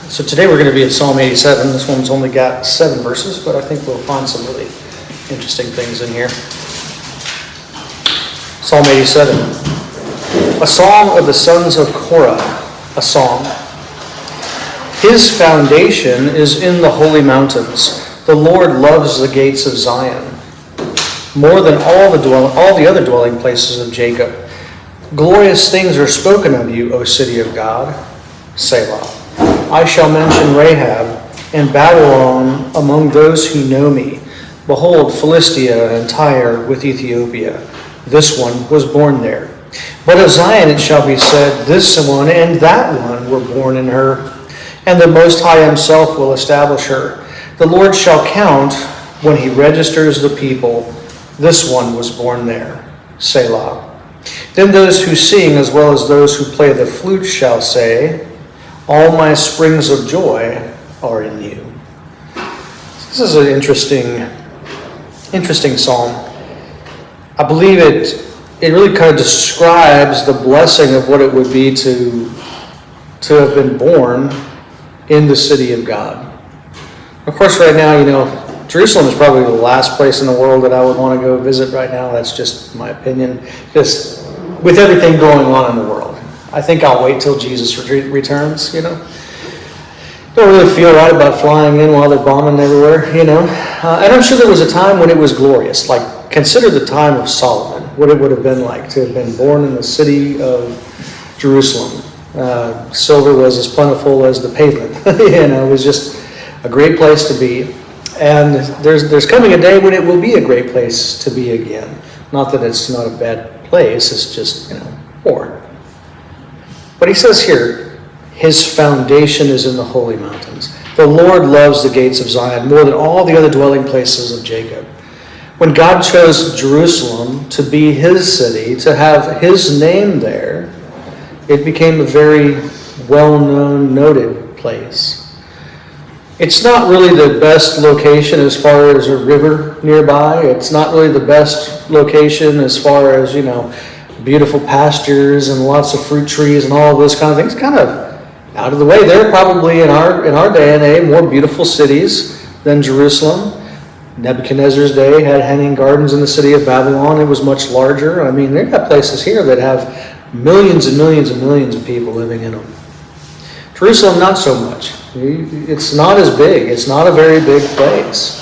So today we're going to be at Psalm 87. This one's only got 7 verses, but I think we'll find some really interesting things in here. Psalm 87. A song of the sons of Korah, a song. His foundation is in the holy mountains. The Lord loves the gates of Zion, more than all the other dwelling places of Jacob. Glorious things are spoken of you, O city of God. Selah. I shall mention Rahab and Babylon among those who know me. Behold, Philistia and Tyre with Ethiopia. This one was born there. But of Zion it shall be said, this one and that one were born in her. And the Most High himself will establish her. The Lord shall count when he registers the people. This one was born there. Selah. Then those who sing as well as those who play the flute shall say, all my springs of joy are in you. This is an interesting psalm. I believe it really kind of describes the blessing of what it would be to have been born in the city of God. Of course, right now, Jerusalem is probably the last place in the world that I would want to go visit right now. That's just my opinion. Just with everything going on in the world. I think I'll wait till Jesus returns, Don't really feel right about flying in while they're bombing everywhere, And I'm sure there was a time when it was glorious. Like, consider the time of Solomon, what it would have been like to have been born in the city of Jerusalem. Silver was as plentiful as the pavement. It was just a great place to be. And there's coming a day when it will be a great place to be again. Not that it's not a bad place, it's just, poor. But he says here, his foundation is in the holy mountains. The Lord loves the gates of Zion more than all the other dwelling places of Jacob. When God chose Jerusalem to be his city, to have his name there, it became a very well-known, noted place. It's not really the best location as far as a river nearby. It's not really the best location as far as, beautiful pastures and lots of fruit trees and all those kind of things. Kind of out of the way. There are probably in our day and age more beautiful cities than Jerusalem. Nebuchadnezzar's day had hanging gardens in the city of Babylon. It was much larger. I mean, they've got places here that have millions and millions and millions of people living in them. Jerusalem, not so much. It's not as big. It's not a very big place.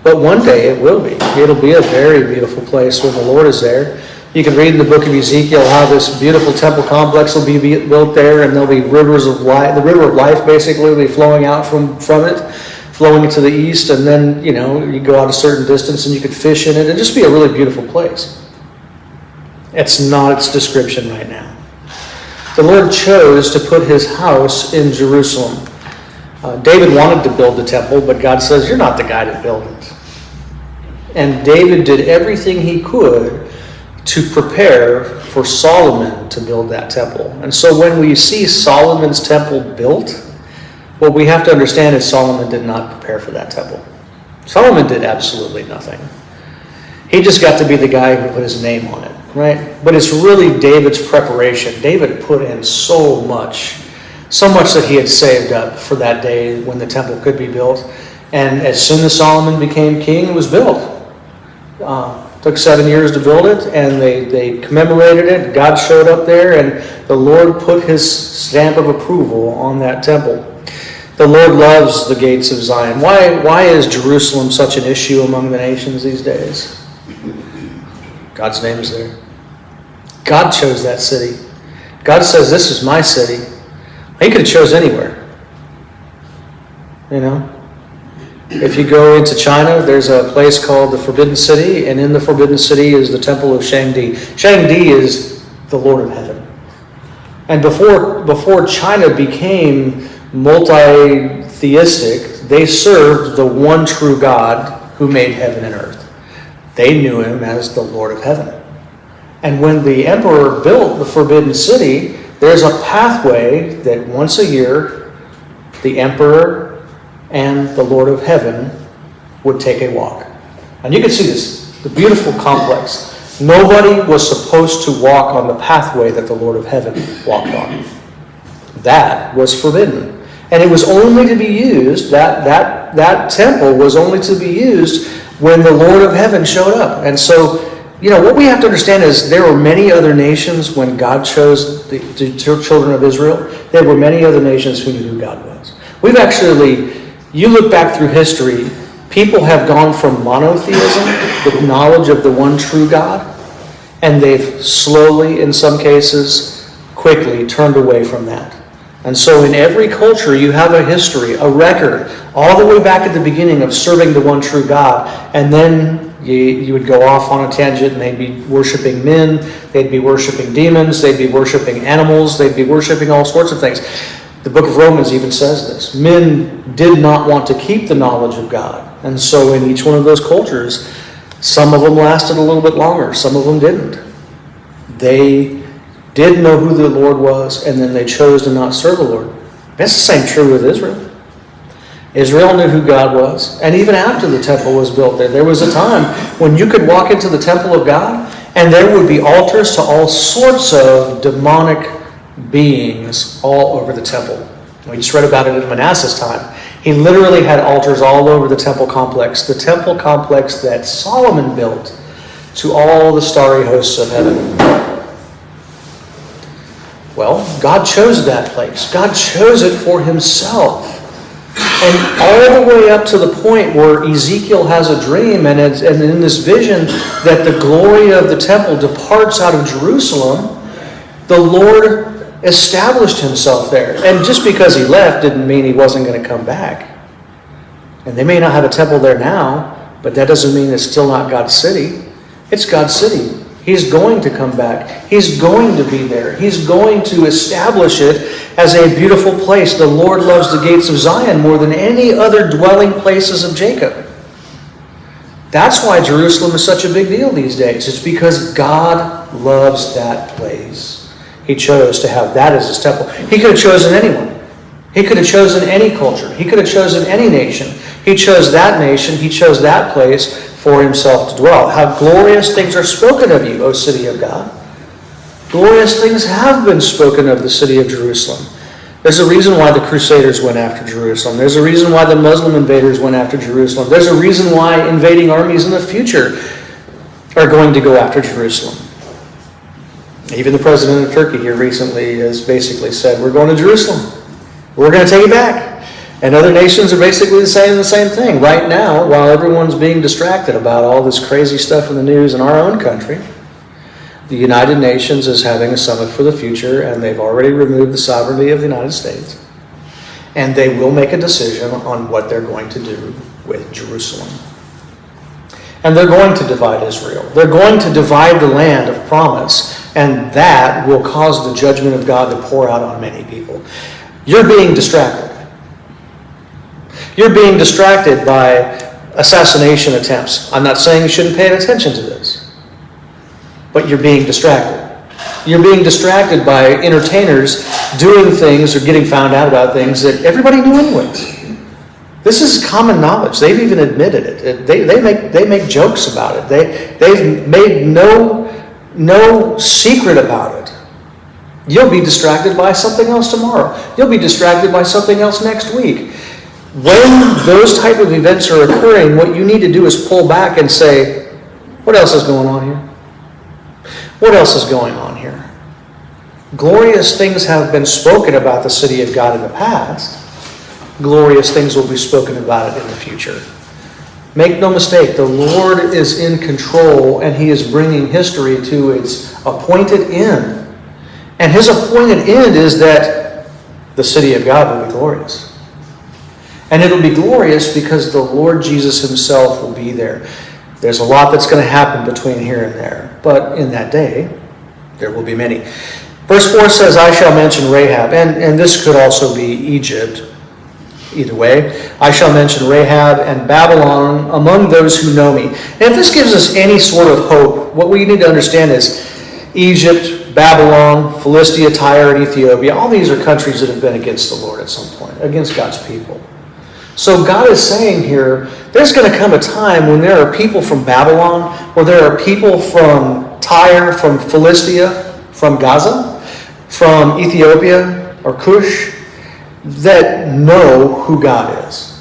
But one day it will be. It'll be a very beautiful place when the Lord is there. You can read in the book of Ezekiel how this beautiful temple complex will be built there, and there'll be rivers of life. The river of life basically will be flowing out from it, flowing to the east, and then, you go out a certain distance and you could fish in it. It'd just be a really beautiful place. It's not its description right now. The Lord chose to put his house in Jerusalem. David wanted to build the temple, but God says, you're not the guy to build it. And David did everything he could to prepare for Solomon to build that temple. And so when we see Solomon's temple built, what we have to understand is Solomon did not prepare for that temple. Solomon did absolutely nothing. He just got to be the guy who put his name on it, right? But it's really David's preparation. David put in so much that he had saved up for that day when the temple could be built. And as soon as Solomon became king, it was built. Took 7 years to build it, and they commemorated it. God showed up there, and the Lord put his stamp of approval on that temple. The Lord loves the gates of Zion. Why is Jerusalem such an issue among the nations these days? God's name is there. God chose that city. God says, this is my city. He could have chose anywhere. If you go into China, there's a place called the Forbidden City, and in the Forbidden City is the Temple of Shangdi. Shangdi is the Lord of Heaven. And before China became multi-theistic, they served the one true God who made heaven and earth. They knew him as the Lord of Heaven. And when the emperor built the Forbidden City, there's a pathway that once a year, the emperor and the Lord of Heaven would take a walk. And you can see this, the beautiful complex. Nobody was supposed to walk on the pathway that the Lord of Heaven walked on. That was forbidden. And it was only to be used, that temple was only to be used when the Lord of heaven showed up. And so, what we have to understand is there were many other nations when God chose the children of Israel. There were many other nations who knew who God was. You look back through history, people have gone from monotheism, the knowledge of the one true God, and they've slowly, in some cases, quickly turned away from that. And so in every culture, you have a history, a record, all the way back at the beginning of serving the one true God. And then you would go off on a tangent and they'd be worshiping men, they'd be worshiping demons, they'd be worshiping animals, they'd be worshiping all sorts of things. The book of Romans even says this. Men did not want to keep the knowledge of God. And so in each one of those cultures, some of them lasted a little bit longer, some of them didn't. They did know who the Lord was, and then they chose to not serve the Lord. That's the same true with Israel. Israel knew who God was, and even after the temple was built there was a time when you could walk into the temple of God, and there would be altars to all sorts of demonic beings all over the temple. We just read about it in Manasseh's time. He literally had altars all over the temple complex that Solomon built to all the starry hosts of heaven. Well, God chose that place. God chose it for himself. And all the way up to the point where Ezekiel has a dream, and in this vision that the glory of the temple departs out of Jerusalem, the Lord established himself there. And just because he left didn't mean he wasn't going to come back. And they may not have a temple there now, but that doesn't mean it's still not God's city. It's God's city. He's going to come back. He's going to be there. He's going to establish it as a beautiful place. The Lord loves the gates of Zion more than any other dwelling places of Jacob. That's why Jerusalem is such a big deal these days. It's because God loves that place. He chose to have that as his temple. He could have chosen anyone. He could have chosen any culture. He could have chosen any nation. He chose that nation. He chose that place for himself to dwell. How glorious things are spoken of you, O city of God. Glorious things have been spoken of the city of Jerusalem. There's a reason why the Crusaders went after Jerusalem. There's a reason why the Muslim invaders went after Jerusalem. There's a reason why invading armies in the future are going to go after Jerusalem. Even the president of Turkey here recently has basically said, we're going to Jerusalem. We're going to take it back. And other nations are basically saying the same thing. Right now, while everyone's being distracted about all this crazy stuff in the news in our own country, the United Nations is having a summit for the future, and they've already removed the sovereignty of the United States. And they will make a decision on what they're going to do with Jerusalem. And they're going to divide Israel. They're going to divide the land of promise, and that will cause the judgment of God to pour out on many people. You're being distracted. You're being distracted by assassination attempts. I'm not saying you shouldn't pay attention to this, but you're being distracted. You're being distracted by entertainers doing things or getting found out about things that everybody knew anyways. This is common knowledge. They've even admitted it. They make jokes about it. They've made no secret about it. You'll be distracted by something else tomorrow. You'll be distracted by something else next week. When those type of events are occurring, what you need to do is pull back and say, what else is going on here? What else is going on here? Glorious things have been spoken about the city of God in the past. Glorious things will be spoken about it in the future. Make no mistake, the Lord is in control, and he is bringing history to its appointed end. And his appointed end is that the city of God will be glorious. And it'll be glorious because the Lord Jesus himself will be there. There's a lot that's going to happen between here and there. But in that day, there will be many. Verse 4 says, I shall mention Rahab. And this could also be Egypt. Either way, I shall mention Rahab and Babylon among those who know me. And if this gives us any sort of hope, what we need to understand is Egypt, Babylon, Philistia, Tyre, and Ethiopia, all these are countries that have been against the Lord at some point, against God's people. So God is saying here, there's going to come a time when there are people from Babylon, or there are people from Tyre, from Philistia, from Gaza, from Ethiopia or Cush, that know who God is.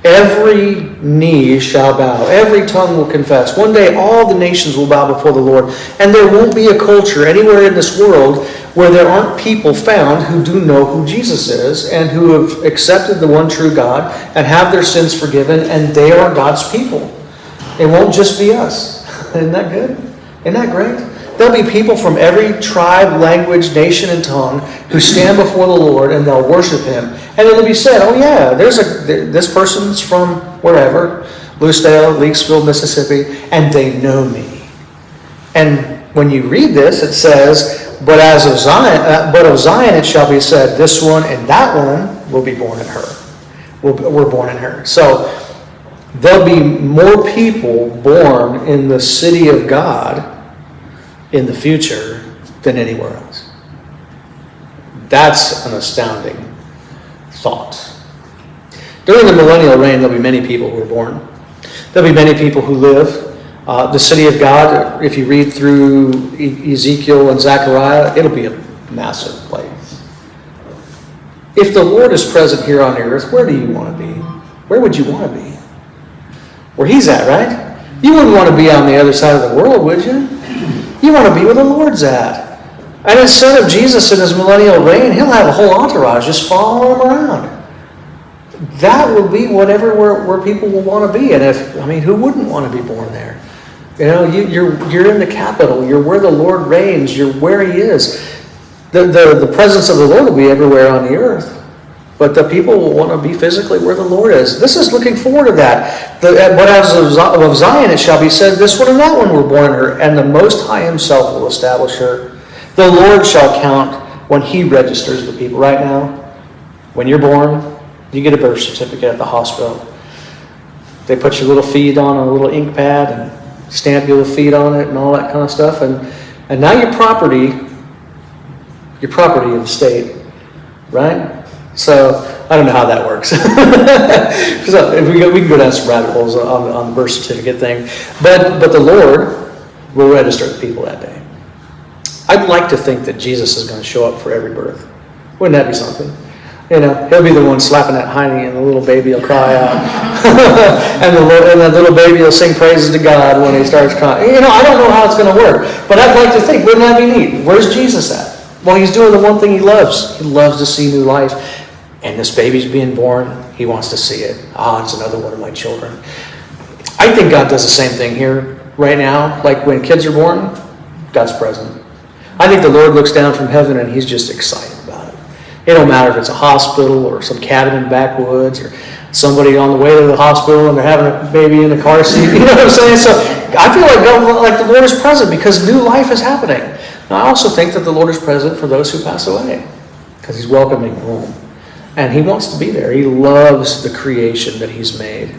Every knee shall bow. Every tongue will confess. One day all the nations will bow before the Lord. And there won't be a culture anywhere in this world where there aren't people found who do know who Jesus is and who have accepted the one true God and have their sins forgiven, and they are God's people. It won't just be us. Isn't that good? Isn't that great? There'll be people from every tribe, language, nation, and tongue who stand before the Lord, and they'll worship Him. And it'll be said, oh yeah, this person's from wherever, Lucedale, Leakesville, Mississippi, and they know me. And when you read this, it says, but of Zion it shall be said, this one and that one will be born in her. We're born in her. So there'll be more people born in the city of God in the future than anywhere else. That's an astounding thought. During the millennial reign, there'll be many people who are born. There'll be many people who live. The city of God, if you read through Ezekiel and Zechariah, it'll be a massive place. If the Lord is present here on the earth, where do you want to be? Where would you want to be? Where He's at, right? You wouldn't want to be on the other side of the world, would you? You want to be where the Lord's at. And instead of Jesus in His millennial reign, He'll have a whole entourage just following Him around. That will be whatever where people will want to be. And who wouldn't want to be born there? You know, you're in the capital. You're where the Lord reigns. You're where He is. The presence of the Lord will be everywhere on the earth. But the people will want to be physically where the Lord is. This is looking forward to that. But as of Zion it shall be said, this one and that one were born in her, and the Most High Himself will establish her. The Lord shall count when He registers the people. Right now, when you're born, you get a birth certificate at the hospital. They put your little feet on a little ink pad and stamp your little feet on it and all that kind of stuff. And now you're property of the state, right? So I don't know how that works. So if we can go down some rabbit holes on the birth certificate thing. But the Lord will register the people that day. I'd like to think that Jesus is going to show up for every birth. Wouldn't that be something? You know, He'll be the one slapping that hiney, and the little baby will cry out. and the little baby will sing praises to God when he starts crying. You know, I don't know how it's going to work. But I'd like to think, wouldn't that be neat? Where's Jesus at? Well, He's doing the one thing He loves. He loves to see new life. And this baby's being born. He wants to see it. It's another one of my children. I think God does the same thing here right now. Like when kids are born, God's present. I think the Lord looks down from heaven and He's just excited about it. It don't matter if it's a hospital or some cabin in the backwoods or somebody on the way to the hospital and they're having a baby in a car seat. You know what I'm saying? So I feel like the Lord is present because new life is happening. And I also think that the Lord is present for those who pass away because He's welcoming home. And He wants to be there. He loves the creation that He's made.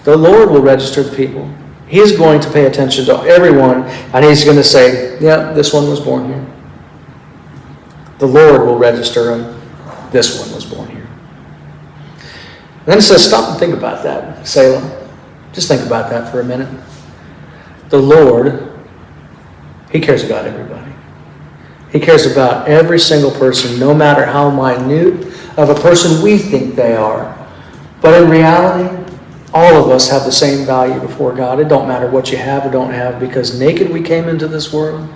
The Lord will register the people. He's going to pay attention to everyone, and He's going to say, yeah, this one was born here. The Lord will register them. This one was born here. And then it says, stop and think about that, Selah. Just think about that for a minute. The Lord, He cares about everybody. He cares about every single person, no matter how minute of a person we think they are. But in reality, all of us have the same value before God. It don't matter what you have or don't have, because naked we came into this world,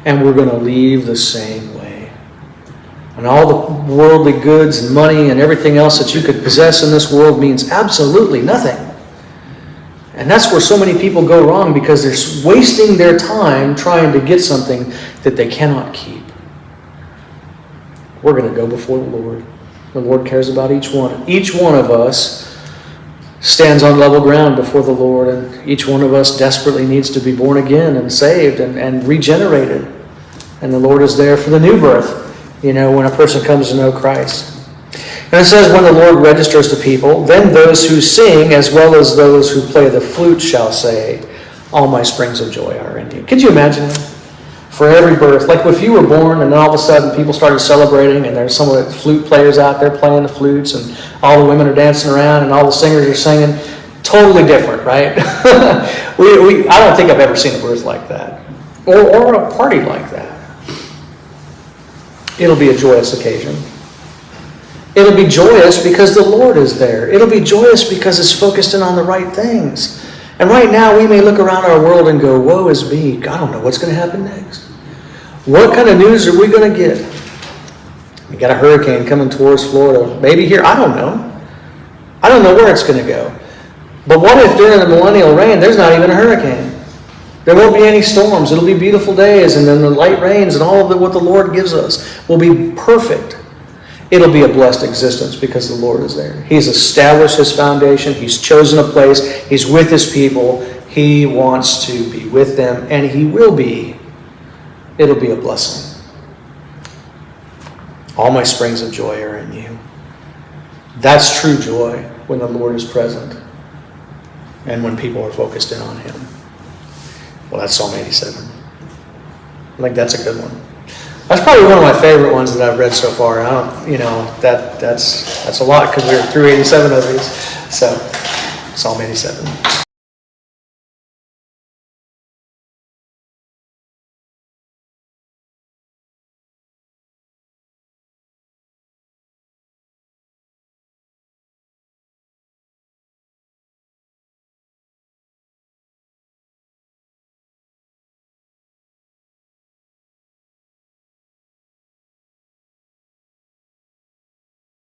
and we're going to leave the same way. And all the worldly goods and money and everything else that you could possess in this world means absolutely nothing. And that's where so many people go wrong, because they're wasting their time trying to get something that they cannot keep. We're going to go before the Lord. The Lord cares about each one. Each one of us stands on level ground before the Lord, and each one of us desperately needs to be born again and saved and regenerated. And the Lord is there for the new birth, you know, when a person comes to know Christ. And it says, when the Lord registers the people, then those who sing as well as those who play the flute shall say, all my springs of joy are in you. Could you imagine that? For every birth. Like if you were born and then all of a sudden people started celebrating and there's some of the flute players out there playing the flutes and all the women are dancing around and all the singers are singing. Totally different, right? I don't think I've ever seen a birth like that. Or a party like that. It'll be a joyous occasion. It'll be joyous because the Lord is there. It'll be joyous because it's focused in on the right things. And right now we may look around our world and go, woe is me. I don't know what's going to happen next. What kind of news are we going to get? We got a hurricane coming towards Florida. Maybe here. I don't know. I don't know where it's going to go. But what if during the millennial reign there's not even a hurricane? There won't be any storms. It'll be beautiful days, and then the light rains, and all of what the Lord gives us will be perfect. It'll be a blessed existence because the Lord is there. He's established His foundation. He's chosen a place. He's with His people. He wants to be with them, and He will be. It'll be a blessing. All my springs of joy are in you. That's true joy when the Lord is present and when people are focused in on Him. Well, that's Psalm 87. I think that's a good one. That's probably one of my favorite ones that I've read so far. I don't, that's a lot because we're through 87 of these. So, Psalm 87.